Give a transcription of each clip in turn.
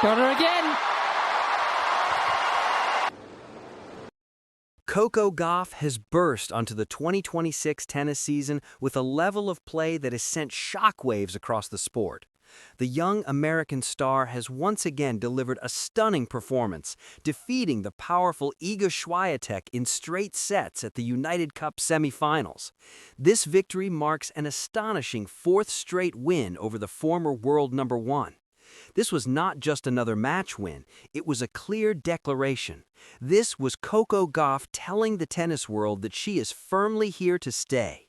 Got her again. Coco Gauff has burst onto the 2026 tennis season with a level of play that has sent shockwaves across the sport. The young American star has once again delivered a stunning performance, defeating the powerful Iga Świątek in straight sets at the United Cup semifinals. This victory marks an astonishing fourth straight win over the former world number one. This was not just another match win, it was a clear declaration. This was Coco Gauff telling the tennis world that she is firmly here to stay.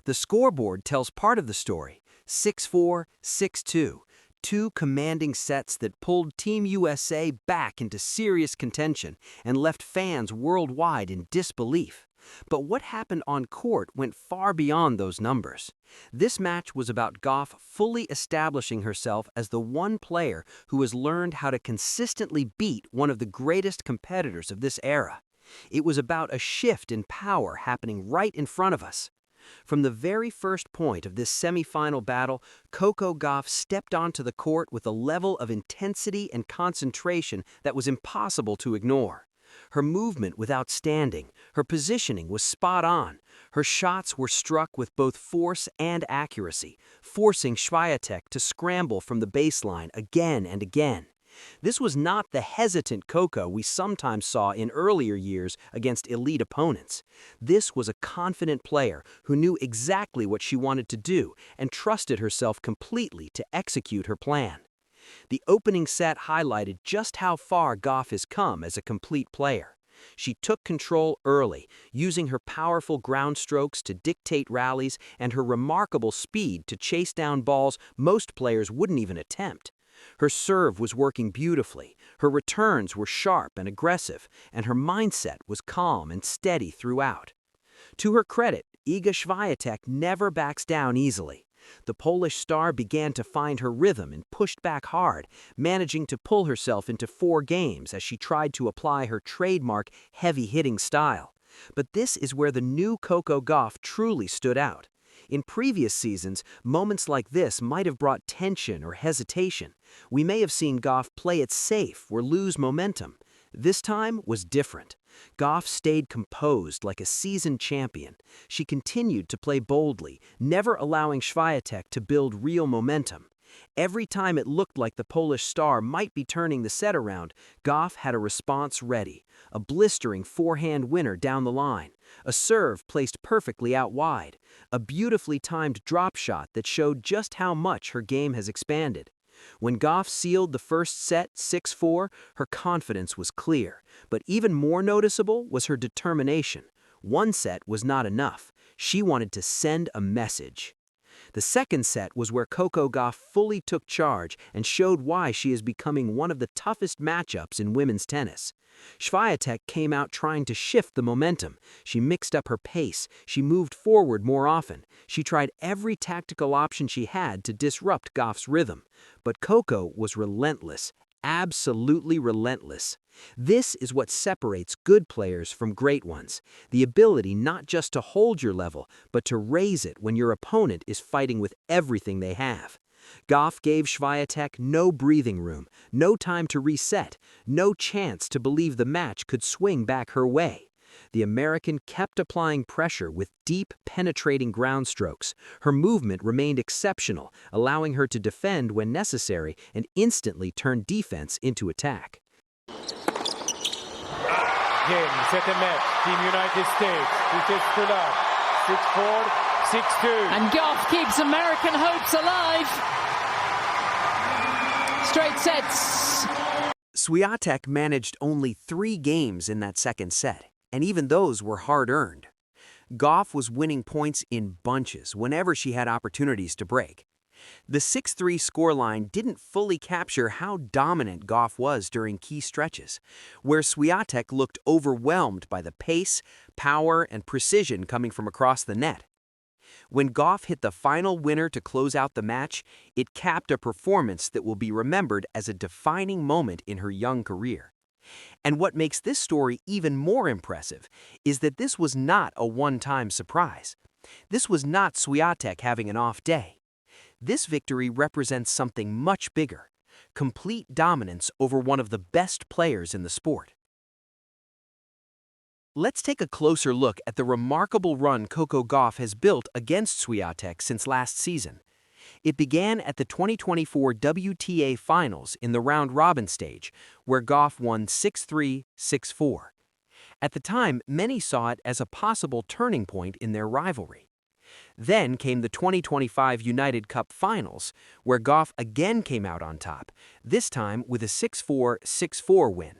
The scoreboard tells part of the story, 6-4, 6-2, two commanding sets that pulled Team USA back into serious contention and left fans worldwide in disbelief. But what happened on court went far beyond those numbers. This match was about Gauff fully establishing herself as the one player who has learned how to consistently beat one of the greatest competitors of this era. It was about a shift in power happening right in front of us. From the very first point of this semifinal battle, Coco Gauff stepped onto the court with a level of intensity and concentration that was impossible to ignore. Her movement was outstanding, her positioning was spot on, her shots were struck with both force and accuracy, forcing Świątek to scramble from the baseline again and again. This was not the hesitant Coco we sometimes saw in earlier years against elite opponents. This was a confident player who knew exactly what she wanted to do and trusted herself completely to execute her plan. The opening set highlighted just how far Gauff has come as a complete player. She took control early, using her powerful ground strokes to dictate rallies and her remarkable speed to chase down balls most players wouldn't even attempt. Her serve was working beautifully, her returns were sharp and aggressive, and her mindset was calm and steady throughout. To her credit, Iga Świątek never backs down easily. The Polish star began to find her rhythm and pushed back hard, managing to pull herself into 4 games as she tried to apply her trademark heavy-hitting style. But this is where the new Coco Gauff truly stood out. In previous seasons, moments like this might have brought tension or hesitation. We may have seen Gauff play it safe or lose momentum. This time was different. Gauff stayed composed like a seasoned champion. She continued to play boldly, never allowing Świątek to build real momentum. Every time it looked like the Polish star might be turning the set around, Gauff had a response ready. A blistering forehand winner down the line, a serve placed perfectly out wide, a beautifully timed drop shot that showed just how much her game has expanded. When Gauff sealed the first set 6-4, her confidence was clear, but even more noticeable was her determination. One set was not enough. She wanted to send a message. The second set was where Coco Gauff fully took charge and showed why she is becoming one of the toughest matchups in women's tennis. Świątek came out trying to shift the momentum. She mixed up her pace. She moved forward more often. She tried every tactical option she had to disrupt Gauff's rhythm. But Coco was relentless, absolutely relentless. This is what separates good players from great ones. The ability not just to hold your level, but to raise it when your opponent is fighting with everything they have. Gauff gave Świątek no breathing room, no time to reset, no chance to believe the match could swing back her way. The American kept applying pressure with deep, penetrating ground strokes. Her movement remained exceptional, allowing her to defend when necessary and instantly turn defense into attack. Game, second match, Team United States, which is still up, 6-4, 6-2. And Gauff keeps American hopes alive. Straight sets. Świątek managed only 3 games in that second set, and even those were hard-earned. Gauff was winning points in bunches whenever she had opportunities to break. The 6-3 scoreline didn't fully capture how dominant Gauff was during key stretches, where Świątek looked overwhelmed by the pace, power, and precision coming from across the net. When Gauff hit the final winner to close out the match, it capped a performance that will be remembered as a defining moment in her young career. And what makes this story even more impressive is that this was not a one-time surprise. This was not Świątek having an off day. This victory represents something much bigger. complete dominance over one of the best players in the sport. Let's take a closer look at the remarkable run Coco Gauff has built against Świątek since last season. It began at the 2024 WTA Finals in the round-robin stage, where Gauff won 6-3, 6-4. At the time, many saw it as a possible turning point in their rivalry. Then came the 2025 United Cup Finals, where Gauff again came out on top, this time with a 6-4, 6-4 win.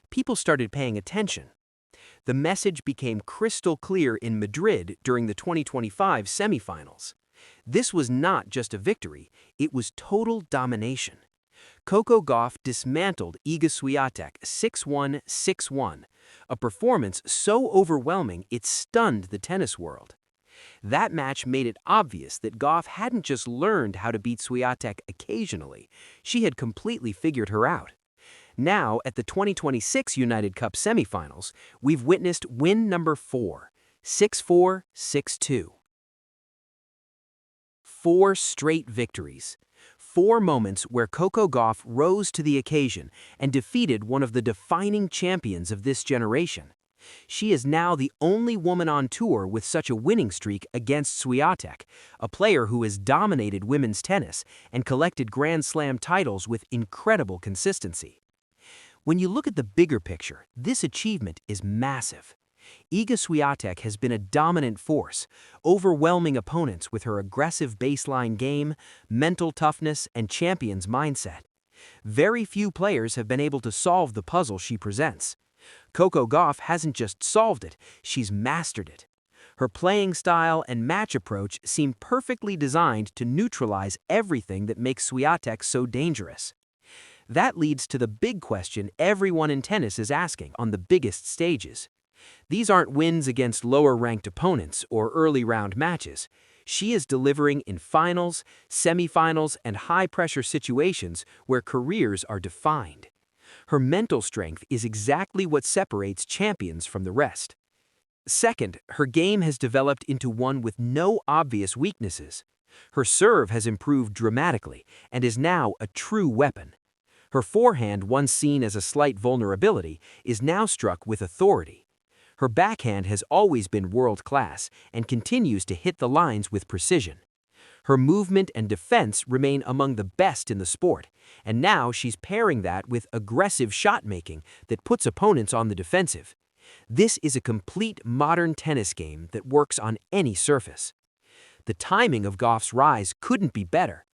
People started paying attention. The message became crystal clear in Madrid during the 2025 semifinals. This was not just a victory, it was total domination. Coco Gauff dismantled Iga Świątek 6-1, 6-1, a performance so overwhelming it stunned the tennis world. That match made it obvious that Gauff hadn't just learned how to beat Świątek occasionally, she had completely figured her out. Now, at the 2026 United Cup semifinals, we've witnessed win number 4, 6-4, 6-2. 4 straight victories. 4 moments where Coco Gauff rose to the occasion and defeated one of the defining champions of this generation. She is now the only woman on tour with such a winning streak against Świątek, a player who has dominated women's tennis and collected Grand Slam titles with incredible consistency. When you look at the bigger picture, this achievement is massive. Iga Świątek has been a dominant force, overwhelming opponents with her aggressive baseline game, mental toughness, and champion's mindset. Very few players have been able to solve the puzzle she presents. Coco Gauff hasn't just solved it, she's mastered it. Her playing style and match approach seem perfectly designed to neutralize everything that makes Świątek so dangerous. That leads to the big question everyone in tennis is asking on the biggest stages. These aren't wins against lower-ranked opponents or early-round matches. She is delivering in finals, semifinals, and high-pressure situations where careers are defined. Her mental strength is exactly what separates champions from the rest. Second, her game has developed into one with no obvious weaknesses. Her serve has improved dramatically and is now a true weapon. Her forehand, once seen as a slight vulnerability, is now struck with authority. Her backhand has always been world-class and continues to hit the lines with precision. Her movement and defense remain among the best in the sport, and now she's pairing that with aggressive shot-making that puts opponents on the defensive. This is a complete modern tennis game that works on any surface. The timing of Gauff's rise couldn't be better.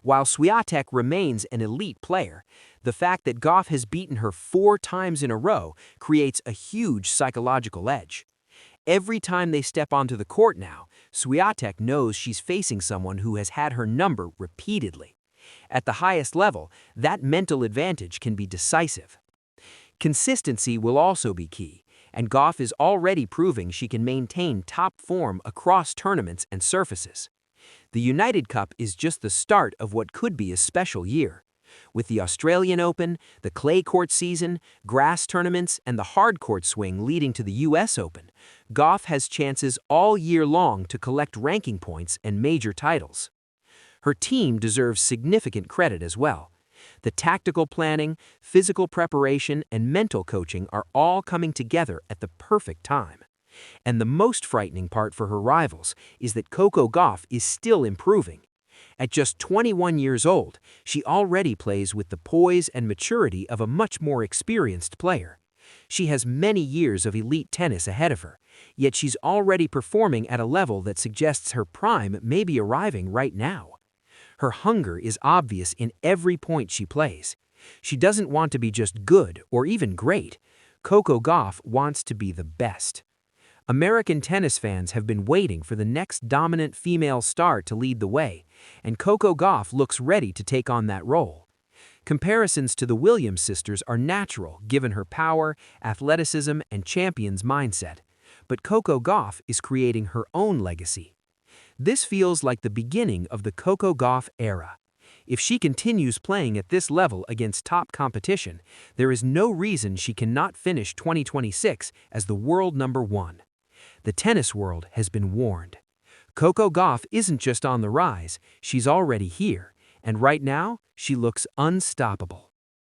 While Świątek remains an elite player, the fact that Gauff has beaten her 4 times in a row creates a huge psychological edge. Every time they step onto the court now, Świątek knows she's facing someone who has had her number repeatedly. At the highest level, that mental advantage can be decisive. Consistency will also be key, and Gauff is already proving she can maintain top form across tournaments and surfaces. The United Cup is just the start of what could be a special year. With the Australian Open, the clay court season, grass tournaments, and the hard court swing leading to the US Open, Gauff has chances all year long to collect ranking points and major titles. Her team deserves significant credit as well. The tactical planning, physical preparation, and mental coaching are all coming together at the perfect time. And the most frightening part for her rivals is that Coco Gauff is still improving. At just 21 years old, she already plays with the poise and maturity of a much more experienced player. She has many years of elite tennis ahead of her, yet she's already performing at a level that suggests her prime may be arriving right now. Her hunger is obvious in every point she plays. She doesn't want to be just good or even great. Coco Gauff wants to be the best. American tennis fans have been waiting for the next dominant female star to lead the way, and Coco Gauff looks ready to take on that role. Comparisons to the Williams sisters are natural given her power, athleticism, and champion's mindset, but Coco Gauff is creating her own legacy. This feels like the beginning of the Coco Gauff era. If she continues playing at this level against top competition, there is no reason she cannot finish 2026 as the world #1. The tennis world has been warned. Coco Gauff isn't just on the rise, she's already here, And right now, she looks unstoppable.